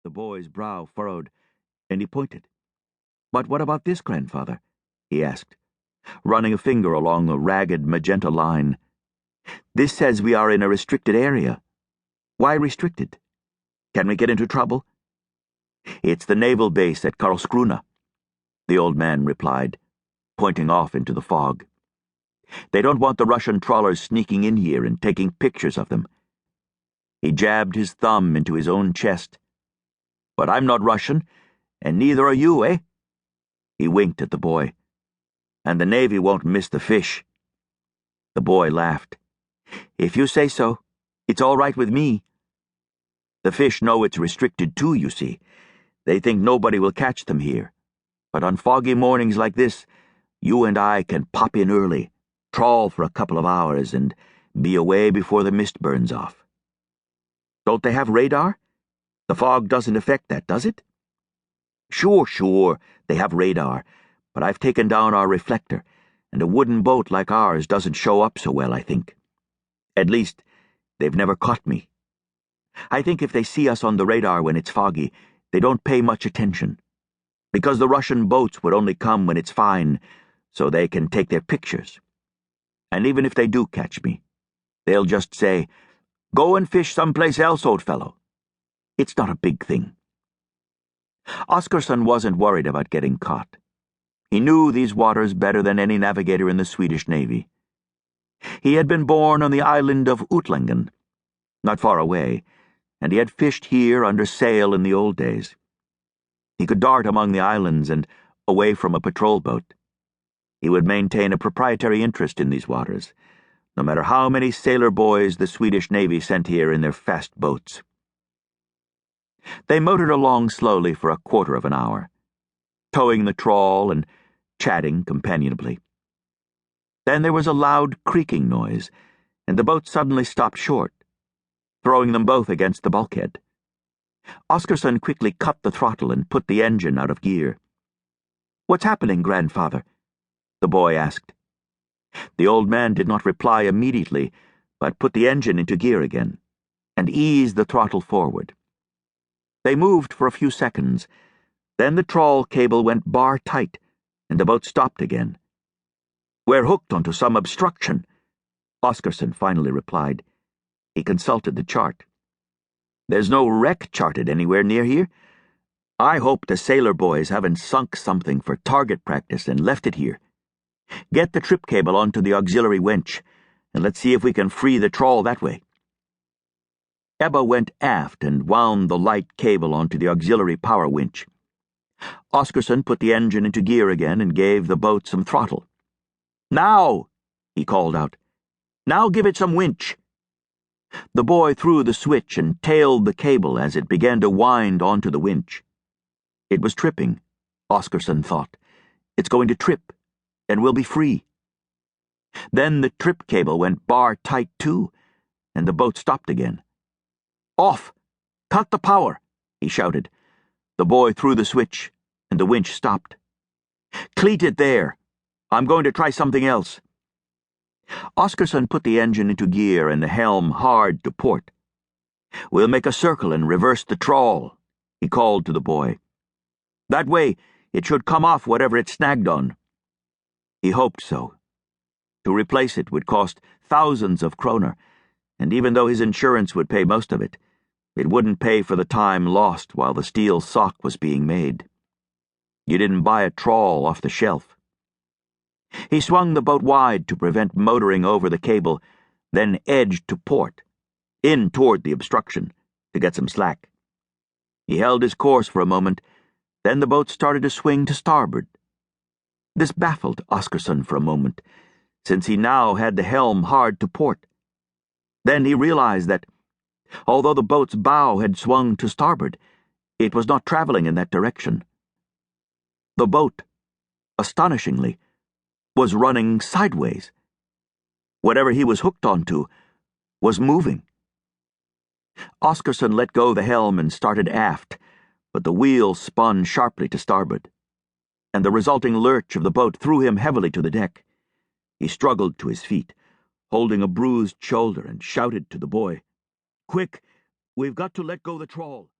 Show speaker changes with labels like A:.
A: The boy's brow furrowed, and he pointed. "But what about this, grandfather?" he asked, running a finger along the ragged magenta line. "This says we are in a restricted area. Why restricted? Can we get into trouble?" "It's the naval base at Karlskrona," the old man replied, pointing off into the fog. "They don't want the Russian trawlers sneaking in here and taking pictures of them." He jabbed his thumb into his own chest. "But I'm not Russian, and neither are you, eh?" He winked at the boy. "And the Navy won't miss the fish." The boy laughed. "If you say so, it's all right with me. The fish know it's restricted too, you see. They think nobody will catch them here. But on foggy mornings like this, you and I can pop in early, trawl for a couple of hours, and be away before the mist burns off." "Don't they have radar? The fog doesn't affect that, does it?" Sure, they have radar, but I've taken down our reflector, and a wooden boat like ours doesn't show up so well, I think. At least, they've never caught me. I think if they see us on the radar when it's foggy, they don't pay much attention, because the Russian boats would only come when it's fine, so they can take their pictures. And even if they do catch me, they'll just say, "Go and fish someplace else, old fellow." It's not a big thing. Oscarsson wasn't worried about getting caught. He knew these waters better than any navigator in the Swedish Navy. He had been born on the island of Utlängen, not far away, and he had fished here under sail in the old days. He could dart among the islands and away from a patrol boat. He would maintain a proprietary interest in these waters, no matter how many sailor boys the Swedish Navy sent here in their fast boats. They motored along slowly for a quarter of an hour, towing the trawl and chatting companionably. Then there was a loud creaking noise, and the boat suddenly stopped short, throwing them both against the bulkhead. Oscarsson quickly cut the throttle and put the engine out of gear. "What's happening, grandfather?" the boy asked. The old man did not reply immediately, but put the engine into gear again, and eased the throttle forward. They moved for a few seconds. Then the trawl cable went bar tight, and the boat stopped again. "We're hooked onto some obstruction," Oscarsson finally replied. He consulted the chart. "There's no wreck charted anywhere near here. I hope the sailor boys haven't sunk something for target practice and left it here. Get the trip cable onto the auxiliary winch, and let's see if we can free the trawl that way." Ebba went aft and wound the light cable onto the auxiliary power winch. Oscarsson put the engine into gear again and gave the boat some throttle. "Now!" he called out. "Now give it some winch." The boy threw the switch and tailed the cable as it began to wind onto the winch. It was tripping, Oscarsson thought. It's going to trip, and we'll be free. Then the trip cable went bar tight too, and the boat stopped again. "Off! Cut the power!" he shouted. The boy threw the switch, and the winch stopped. "Cleat it there. I'm going to try something else." Oscarsson put the engine into gear and the helm hard to port. "We'll make a circle and reverse the trawl," he called to the boy. "That way, it should come off whatever it snagged on." He hoped so. To replace it would cost thousands of kroner, and even though his insurance would pay most of it, it wouldn't pay for the time lost while the steel sock was being made. You didn't buy a trawl off the shelf. He swung the boat wide to prevent motoring over the cable, then edged to port, in toward the obstruction, to get some slack. He held his course for a moment, then the boat started to swing to starboard. This baffled Oscarsson for a moment, since he now had the helm hard to port. Then he realized that, although the boat's bow had swung to starboard, it was not traveling in that direction. The boat, astonishingly, was running sideways. Whatever he was hooked onto was moving. Oscarsson let go the helm and started aft, but the wheel spun sharply to starboard, and the resulting lurch of the boat threw him heavily to the deck. He struggled to his feet, holding a bruised shoulder, and shouted to the boy, "Quick! We've got to let go the trawl."